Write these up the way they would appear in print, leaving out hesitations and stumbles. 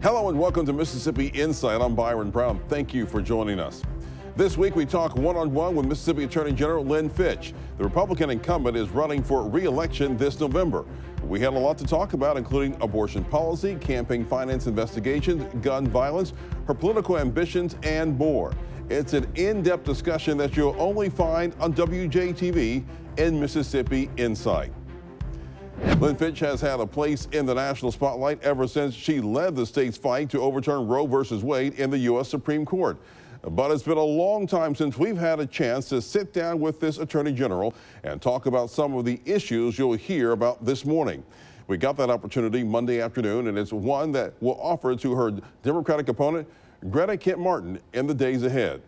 Hello and welcome to Mississippi Insight. I'm Byron Brown. Thank you for joining us. This week we talk one-on-one with Mississippi Attorney General Lynn Fitch. The Republican incumbent is running for re-election this November. We had a lot to talk about, including abortion policy, campaign finance investigations, gun violence, her political ambitions, and more. It's an in-depth discussion that you'll only find on WJTV in Mississippi Insight. Lynn Fitch has had a place in the national spotlight ever since she led the state's fight to overturn Roe v. Wade in the U.S. Supreme Court. But it's been a long time since we've had a chance to sit down with this Attorney General and talk about some of the issues you'll hear about this morning. We got that opportunity Monday afternoon, and it's one that we'll offer to her Democratic opponent, Greta Kemp Martin, in the days ahead.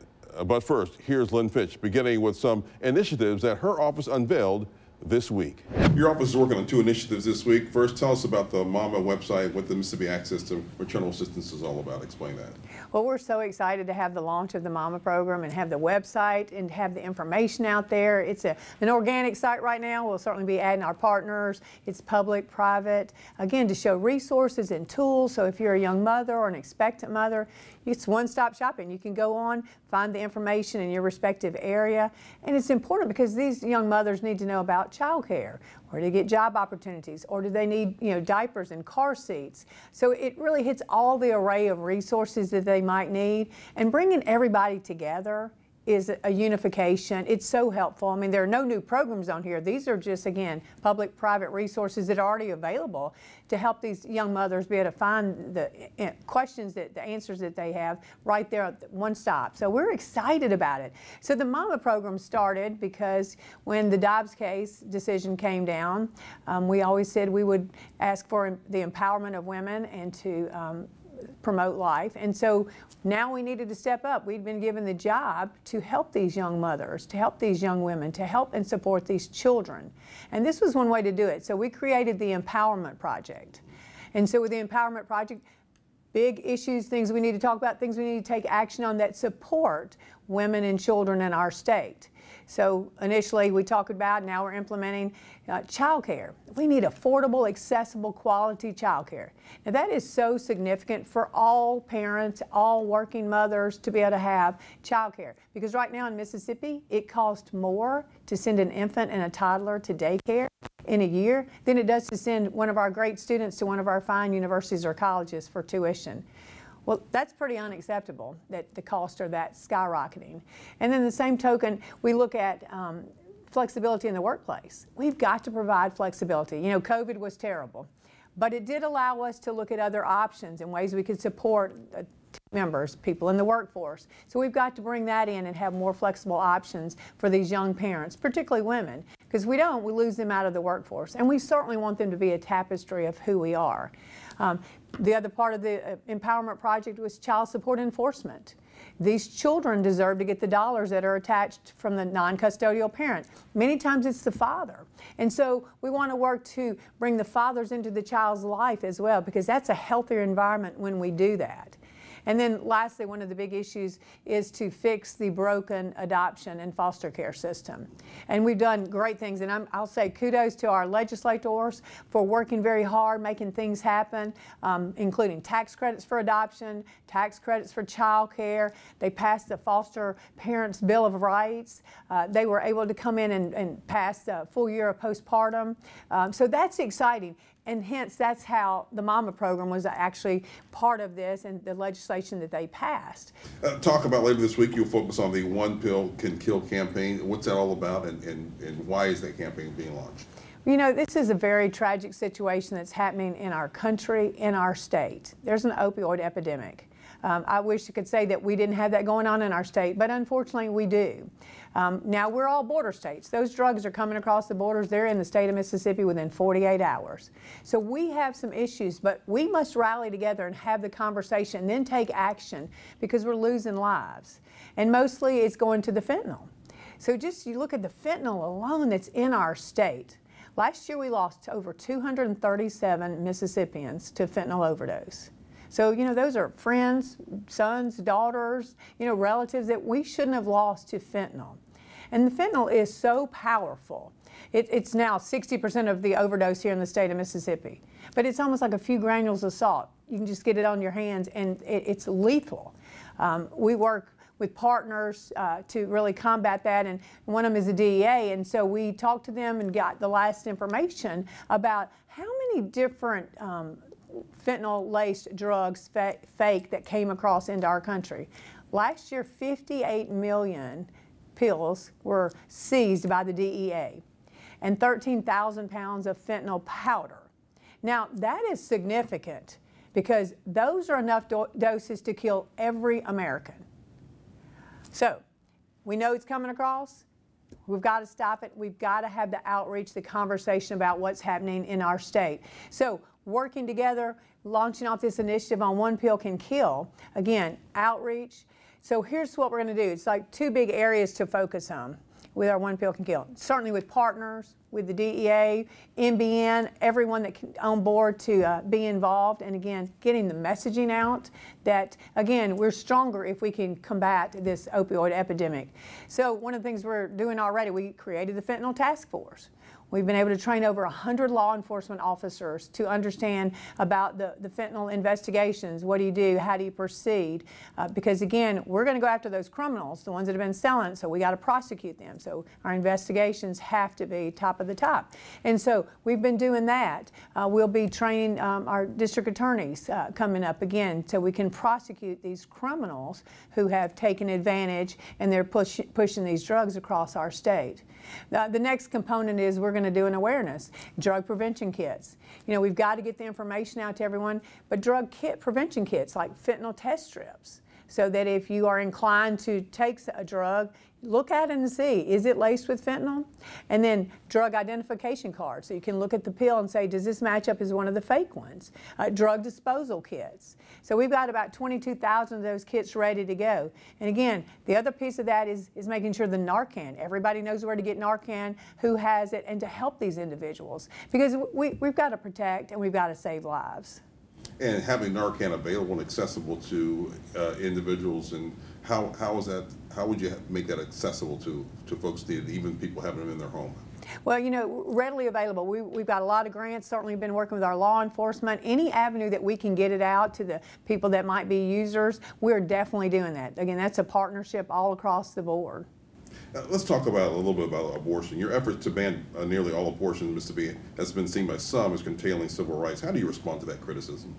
But first, here's Lynn Fitch, beginning with some initiatives that her office unveiled this week. Your office is working on two initiatives this week. First, tell us about the MAMA website, what the Mississippi Access to Maternal Assistance is all about. Explain that. Well, we're so excited to have the launch of the MAMA program and have the website and have the information out there. It's an organic site right now. We'll certainly be adding our partners. It's public, private, again, to show resources and tools. So if you're a young mother or an expectant mother, it's one-stop shopping. You can go on, find the information in your respective area. And it's important because these young mothers need to know about child care, or to get job opportunities, or do they need, diapers and car seats. So it really hits all the array of resources that they might need, and bringing everybody together is a unification. It's so helpful. I mean, there are no new programs on here. These are just, again, public-private resources that are already available to help these young mothers be able to find the questions, the answers that they have right there at one stop. So we're excited about it. So the MAMA program started because when the Dobbs case decision came down, we always said we would ask for the empowerment of women and to promote life. And so now we needed to step up. We'd been given the job to help these young mothers, to help these young women, to help and support these children. And this was one way to do it. So we created the Empowerment Project. And so with the Empowerment Project, big issues, things we need to talk about, things we need to take action on that support women and children in our state. So initially we talked about, now we're implementing child care. We need affordable, accessible, quality child care. Now that is so significant for all parents, all working mothers to be able to have child care. Because right now in Mississippi, it costs more to send an infant and a toddler to daycare in a year than it does to send one of our great students to one of our fine universities or colleges for tuition. Well, that's pretty unacceptable that the costs are that skyrocketing. And then the same token, we look at flexibility in the workplace. We've got to provide flexibility. COVID was terrible, but it did allow us to look at other options and ways we could support members, people in the workforce. So we've got to bring that in and have more flexible options for these young parents, particularly women, because we lose them out of the workforce. And we certainly want them to be a tapestry of who we are. The other part of the Empowerment Project was child support enforcement. These children deserve to get the dollars that are attached from the non-custodial parent. Many times it's the father. And so we want to work to bring the fathers into the child's life as well, because that's a healthier environment when we do that. And then lastly, one of the big issues is to fix the broken adoption and foster care system. And we've done great things, and I'll say kudos to our legislators for working very hard, making things happen, including tax credits for adoption, tax credits for child care. They passed the Foster Parents Bill of Rights. They were able to come in and pass a full year of postpartum. So that's exciting. And hence, that's how the MAMA program was actually part of this and the legislation that they passed. Talk about later this week, you'll focus on the One Pill Can Kill campaign. What's that all about, and why is that campaign being launched? This is a very tragic situation that's happening in our country, in our state. There's an opioid epidemic. I wish I could say that we didn't have that going on in our state, but unfortunately we do. Now we're all border states. Those drugs are coming across the borders. They're in the state of Mississippi within 48 hours. So we have some issues, but we must rally together and have the conversation and then take action, because we're losing lives. And mostly it's going to the fentanyl. So just you look at the fentanyl alone that's in our state. Last year we lost over 237 Mississippians to fentanyl overdose. So, those are friends, sons, daughters, relatives that we shouldn't have lost to fentanyl. And the fentanyl is so powerful. It's now 60% of the overdose here in the state of Mississippi. But it's almost like a few granules of salt. You can just get it on your hands, and it's lethal. We work with partners to really combat that, and one of them is the DEA, and so we talked to them and got the last information about how many different fentanyl-laced drugs, fake, that came across into our country. Last year, 58 million pills were seized by the DEA, and 13,000 pounds of fentanyl powder. Now, that is significant because those are enough doses to kill every American. So, we know it's coming across. We've got to stop it. We've got to have the outreach, the conversation about what's happening in our state. So, working together, launching off this initiative on One Pill Can Kill. Again, outreach. So here's what we're going to do. It's like two big areas to focus on with our One Pill Can Kill. Certainly with partners, with the DEA, NBN, everyone that can on board to be involved. And again, getting the messaging out that, again, we're stronger if we can combat this opioid epidemic. So one of the things we're doing already, we created the Fentanyl Task Force. We've been able to train over 100 law enforcement officers to understand about the fentanyl investigations. What do you do? How do you proceed? Because again, we're going to go after those criminals, the ones that have been selling, so we got to prosecute them. So our investigations have to be top of the top. And so we've been doing that. We'll be training our district attorneys coming up again so we can prosecute these criminals who have taken advantage and they're pushing these drugs across our state. The next component is we're going to do an awareness. Drug prevention kits. You know, we've got to get the information out to everyone, but drug prevention kits like fentanyl test strips, so that if you are inclined to take a drug, look at it and see, is it laced with fentanyl? And then drug identification cards, so you can look at the pill and say, does this match up as one of the fake ones? Drug disposal kits. So we've got about 22,000 of those kits ready to go. And again, the other piece of that is making sure the Narcan, everybody knows where to get Narcan, who has it, and to help these individuals. Because we've got to protect and we've got to save lives. And having Narcan available and accessible to individuals, and how would you make that accessible to folks needed, even people having them in their home? Well, you know, readily available. We've got a lot of grants, certainly been working with our law enforcement. Any avenue that we can get it out to the people that might be users, we're definitely doing that. Again, that's a partnership all across the board. Let's talk about a little bit about abortion. Your efforts to ban nearly all abortion in Mississippi has been seen by some as curtailing civil rights. How do you respond to that criticism?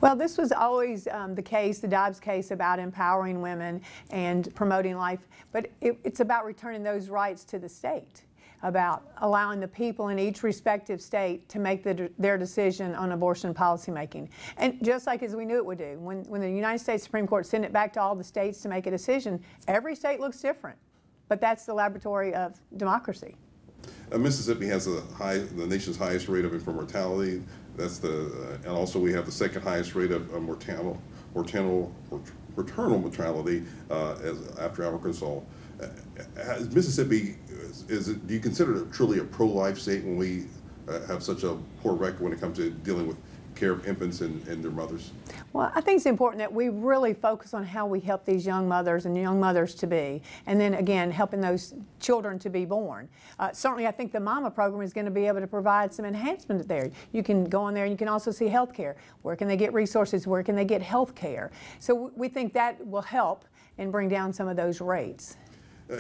Well, this was always the case, the Dobbs case, about empowering women and promoting life, but it's about returning those rights to the state, about allowing the people in each respective state to make their decision on abortion policymaking. And just like as we knew it would do, when the United States Supreme Court sent it back to all the states to make a decision, every state looks different, but that's the laboratory of democracy. Mississippi has the nation's highest rate of infant mortality. That's and also we have the second highest rate of maternal mortality after Arkansas. Mississippi, do you consider it truly a pro-life state when we have such a poor record when it comes to dealing with care of infants and their mothers? Well, I think it's important that we really focus on how we help these young mothers and young mothers-to-be, and then again, helping those children to be born. Certainly, I think the MAMA program is going to be able to provide some enhancement there. You can go on there and you can also see health care. Where can they get resources? Where can they get health care? So we think that will help and bring down some of those rates.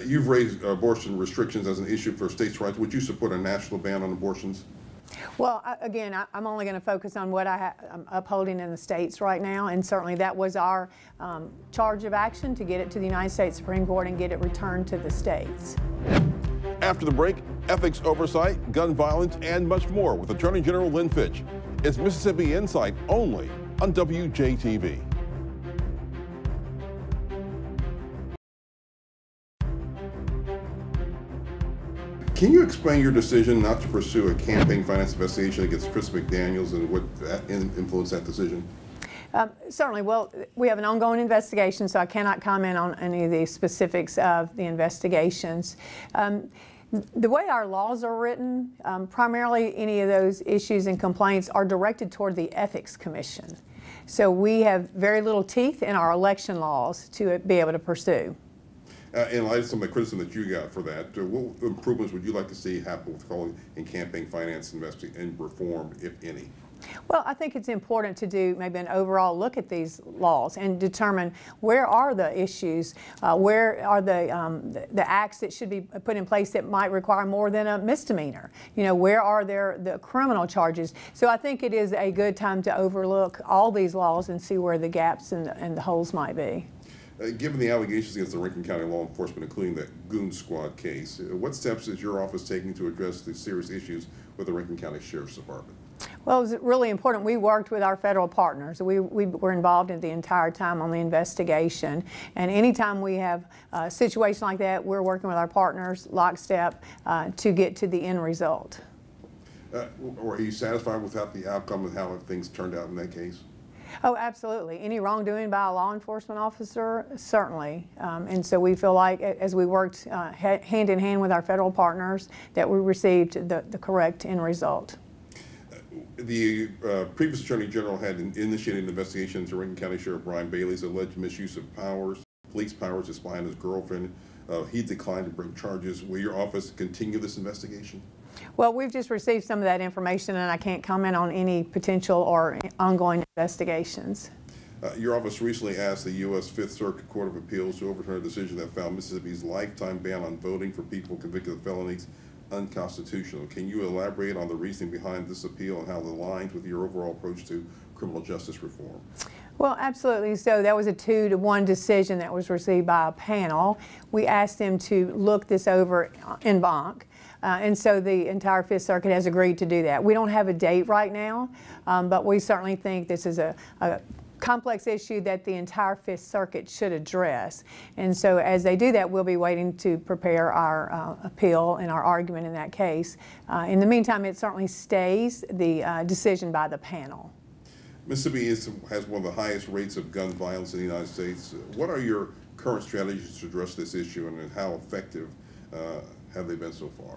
You've raised abortion restrictions as an issue for states' rights. Would you support a national ban on abortions? Well, again, I'm only going to focus on what I'm upholding in the states right now, and certainly that was our charge of action, to get it to the United States Supreme Court and get it returned to the states. After the break, ethics oversight, gun violence, and much more with Attorney General Lynn Fitch. It's Mississippi Insight only on WJTV. Can you explain your decision not to pursue a campaign finance investigation against Chris McDaniels and what influenced that decision? Certainly. Well, we have an ongoing investigation, so I cannot comment on any of the specifics of the investigations. The way our laws are written, primarily any of those issues and complaints are directed toward the Ethics Commission. So we have very little teeth in our election laws to be able to pursue. In light of some of the criticism that you got for that, what improvements would you like to see happen with calling and campaign finance and reform, if any? Well, I think it's important to do maybe an overall look at these laws and determine where are the issues, where are the acts that should be put in place that might require more than a misdemeanor. You know, where are the criminal charges? So I think it is a good time to overlook all these laws and see where the gaps and the holes might be. Given the allegations against the Rankin County law enforcement, including that Goon Squad case, what steps is your office taking to address the serious issues with the Rankin County Sheriff's Department? Well, it was really important. We worked with our federal partners. We were involved in the entire time on the investigation. And anytime we have a situation like that, we're working with our partners lockstep to get to the end result. Are you satisfied with the outcome of how things turned out in that case? Oh, absolutely. Any wrongdoing by a law enforcement officer, certainly. And so we feel like as we worked hand in hand with our federal partners that we received the correct end result. The previous Attorney General had initiated an investigation into Rankin County Sheriff Brian Bailey's alleged misuse of police powers to spy on his girlfriend. He declined to bring charges. Will your office continue this investigation? Well, we've just received some of that information, and I can't comment on any potential or ongoing investigations. Your office recently asked the U.S. Fifth Circuit Court of Appeals to overturn a decision that found Mississippi's lifetime ban on voting for people convicted of felonies unconstitutional. Can you elaborate on the reasoning behind this appeal and how it aligns with your overall approach to criminal justice reform? Well, absolutely. So that was a 2-1 decision that was received by a panel. We asked them to look this over en banc. And so the entire Fifth Circuit has agreed to do that. We don't have a date right now, but we certainly think this is a complex issue that the entire Fifth Circuit should address. And so as they do that, we'll be waiting to prepare our appeal and our argument in that case. In the meantime, it certainly stays the decision by the panel. Mississippi has one of the highest rates of gun violence in the United States. What are your current strategies to address this issue, and how effective have they been so far?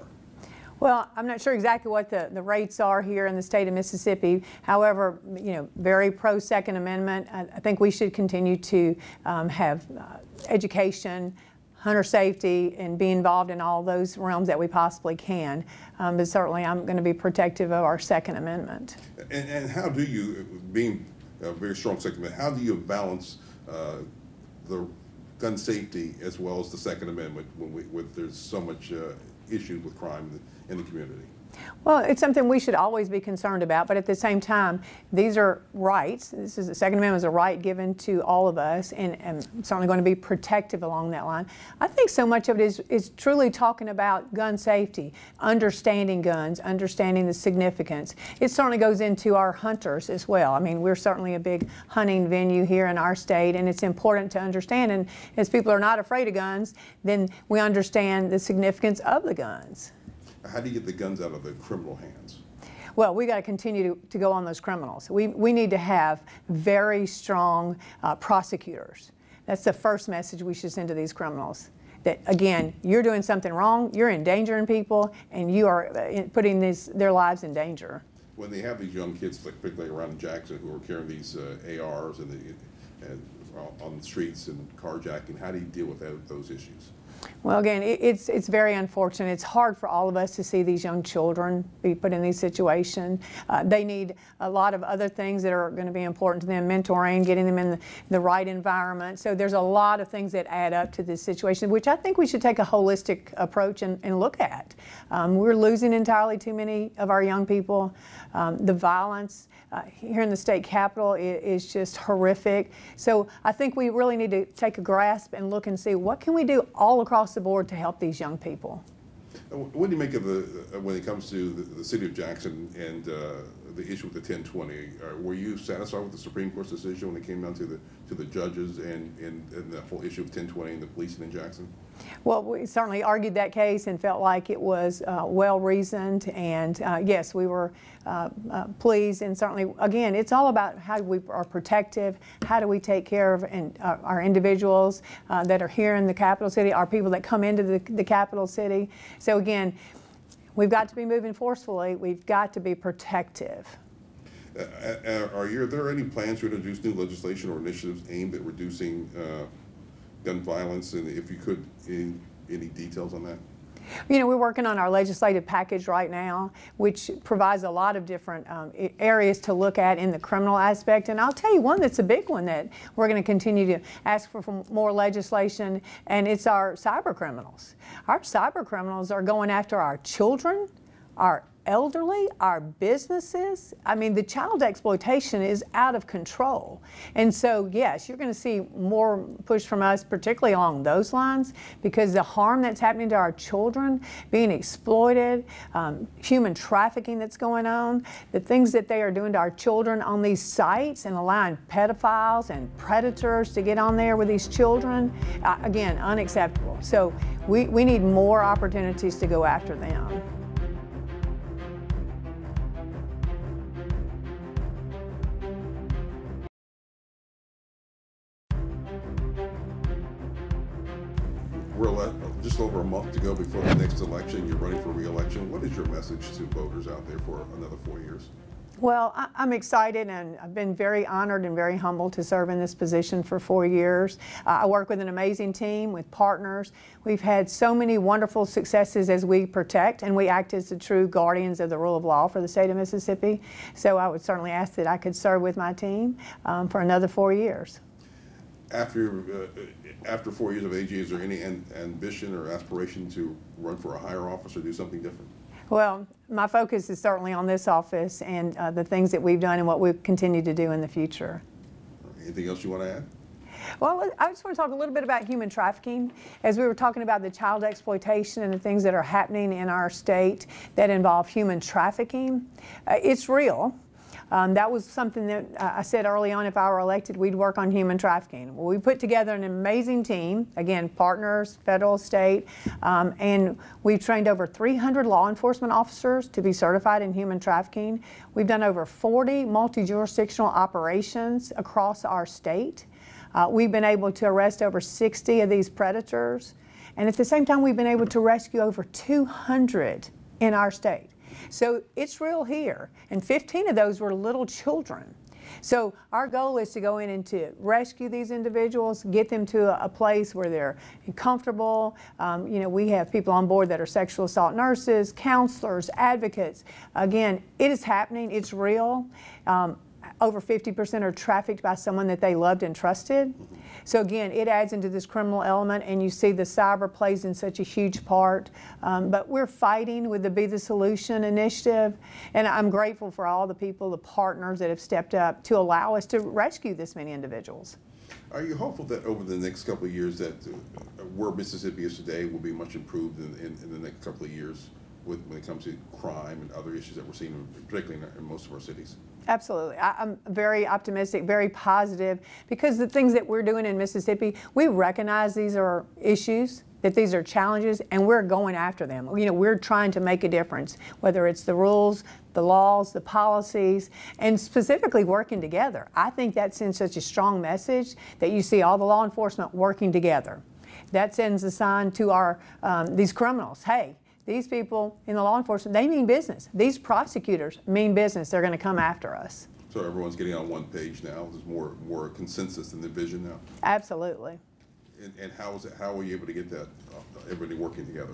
Well, I'm not sure exactly what the rates are here in the state of Mississippi. However, you know, very pro Second Amendment. I think we should continue to have education, hunter safety, and be involved in all those realms that we possibly can. But certainly I'm going to be protective of our Second Amendment. And how do you, being a very strong Second Amendment, how do you balance the gun safety as well as the Second Amendment when there's so much issues with crime in the community? Well, it's something we should always be concerned about, but at the same time, these are rights. This is the Second Amendment is a right given to all of us, and certainly going to be protective along that line. I think so much of it is truly talking about gun safety, understanding guns, understanding the significance. It certainly goes into our hunters as well. I mean, we're certainly a big hunting venue here in our state, and it's important to understand. And as people are not afraid of guns, then we understand the significance of the guns. How do you get the guns out of the criminal hands? Well, we got to continue to go on those criminals. We need to have very strong prosecutors. That's the first message we should send to these criminals. That, again, you're doing something wrong, you're endangering people, and you are putting their lives in danger. When they have these young kids, like particularly around Jackson, who are carrying these ARs and on the streets and carjacking, how do you deal with those issues? Well, again, it's very unfortunate. It's hard for all of us to see these young children be put in these situations. They need a lot of other things that are going to be important to them, mentoring, getting them in the right environment. So there's a lot of things that add up to this situation, which I think we should take a holistic approach and look at. We're losing entirely too many of our young people. The violence here in the state capitol is just horrific. So I think we really need to take a grasp and look and see what can we do all across the board to help these young people. What do you make of when it comes to the city of Jackson and the issue with the 1020? Were you satisfied with the Supreme Court's decision when it came down to the judges and the whole issue of 1020 and the policing in Jackson? Well, we certainly argued that case and felt like it was well reasoned, and yes, we were pleased. And certainly, again, it's all about how we are protective, how do we take care of our individuals that are here in the capital city, our people that come into the capital city. So again, we've got to be moving forcefully. We've got to be protective. Are there any plans to introduce new legislation or initiatives aimed at reducing gun violence, and if you could, any details on that? You know, we're working on our legislative package right now, which provides a lot of different areas to look at in the criminal aspect. And I'll tell you one that's a big one that we're going to continue to ask for more legislation, and it's our cyber criminals. Our cyber criminals are going after our children, our elderly, our businesses. I mean, the child exploitation is out of control. And so, yes, you're going to see more push from us, particularly along those lines, because the harm that's happening to our children, being exploited, human trafficking that's going on, the things that they are doing to our children on these sites and allowing pedophiles and predators to get on there with these children, again, unacceptable. So we need more opportunities to go after them. We're just over a month to go before the next election. You're running for re-election. What is your message to voters out there for another 4 years? Well, I'm excited, and I've been very honored and very humbled to serve in this position for 4 years. I work with an amazing team, with partners. We've had so many wonderful successes as we protect, and we act as the true guardians of the rule of law for the state of Mississippi. So I would certainly ask that I could serve with my team for another 4 years. After 4 years of AG, is there any ambition or aspiration to run for a higher office or do something different? Well, my focus is certainly on this office and the things that we've done and what we continue to do in the future. Anything else you want to add? Well, I just want to talk a little bit about human trafficking. As we were talking about the child exploitation and the things that are happening in our state that involve human trafficking, it's real. That was something that I said early on, if I were elected, we'd work on human trafficking. Well, we put together an amazing team, again, partners, federal, state, and we've trained over 300 law enforcement officers to be certified in human trafficking. We've done over 40 multi-jurisdictional operations across our state. We've been able to arrest over 60 of these predators, and at the same time, we've been able to rescue over 200 in our state. So it's real here, and 15 of those were little children. So our goal is to go in and to rescue these individuals, get them to a place where they're comfortable. You know, we have people on board that are sexual assault nurses, counselors, advocates. Again, it is happening, it's real. Over 50% are trafficked by someone that they loved and trusted. So again, it adds into this criminal element, and you see the cyber plays in such a huge part. But we're fighting with the Be the Solution initiative, and I'm grateful for all the people, the partners that have stepped up to allow us to rescue this many individuals. Are you hopeful that over the next couple of years that where Mississippi is today will be much improved in the next couple of years when it comes to crime and other issues that we're seeing, particularly in most of our cities? Absolutely. I'm very optimistic, very positive, because the things that we're doing in Mississippi, we recognize these are issues, that these are challenges, and we're going after them. You know, we're trying to make a difference, whether it's the rules, the laws, the policies, and specifically working together. I think that sends such a strong message that you see all the law enforcement working together. That sends a sign to our these criminals. Hey, these people in the law enforcement, they mean business. These prosecutors mean business. They're going to come after us. So everyone's getting on one page now. There's more consensus and division now. Absolutely. And how are you able to get that everybody working together?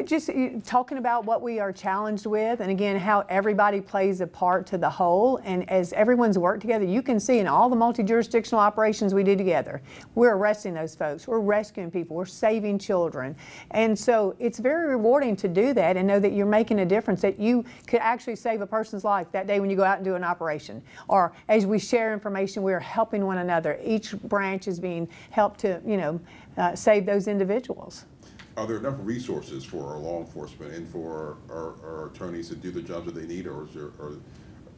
Just talking about what we are challenged with, and again, how everybody plays a part to the whole. And as everyone's worked together, you can see in all the multi-jurisdictional operations we do together, we're arresting those folks, we're rescuing people, we're saving children. And so it's very rewarding to do that and know that you're making a difference, that you could actually save a person's life that day when you go out and do an operation. Or as we share information, we're helping one another. Each branch is being helped to, you know, save those individuals. Are there enough resources for our law enforcement and for our attorneys to do the jobs that they need, or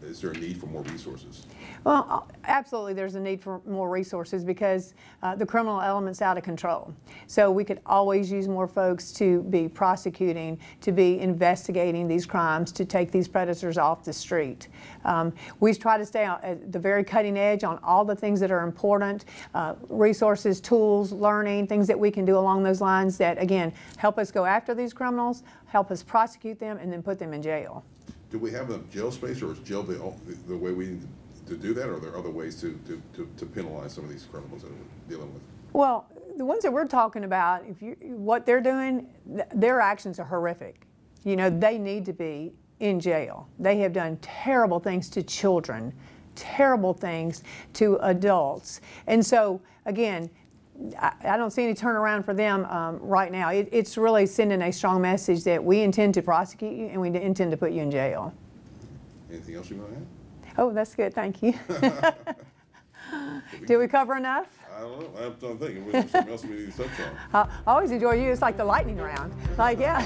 is there a need for more resources? Well, absolutely there's a need for more resources, because the criminal element's out of control. So we could always use more folks to be prosecuting, to be investigating these crimes, to take these predators off the street. We try to stay at the very cutting edge on all the things that are important, resources, tools, learning, things that we can do along those lines that, again, help us go after these criminals, help us prosecute them, and then put them in jail. Do we have enough jail space, or is jail the way we need to do that, or are there other ways to penalize some of these criminals that we're dealing with? Well, the ones that we're talking about, what they're doing, their actions are horrific. You know, they need to be in jail. They have done terrible things to children, terrible things to adults. And so, again, I don't see any turnaround for them right now. It's really sending a strong message that we intend to prosecute you and we intend to put you in jail. Anything else you want to add? Oh, that's good. Thank you. Did we cover enough? I don't know. I have to think. If there's something else we need to touch on. I always enjoy you. It's like the lightning round. Like, yeah.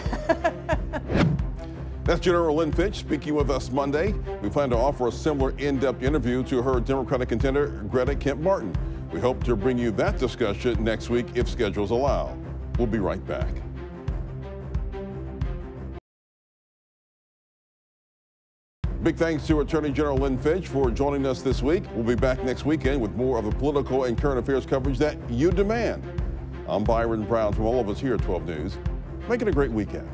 That's General Lynn Fitch speaking with us Monday. We plan to offer a similar in-depth interview to her Democratic contender, Greta Kemp Martin. We hope to bring you that discussion next week if schedules allow. We'll be right back. Big thanks to Attorney General Lynn Fitch for joining us this week. We'll be back next weekend with more of the political and current affairs coverage that you demand. I'm Byron Brown from all of us here at 12 News. Make it a great weekend.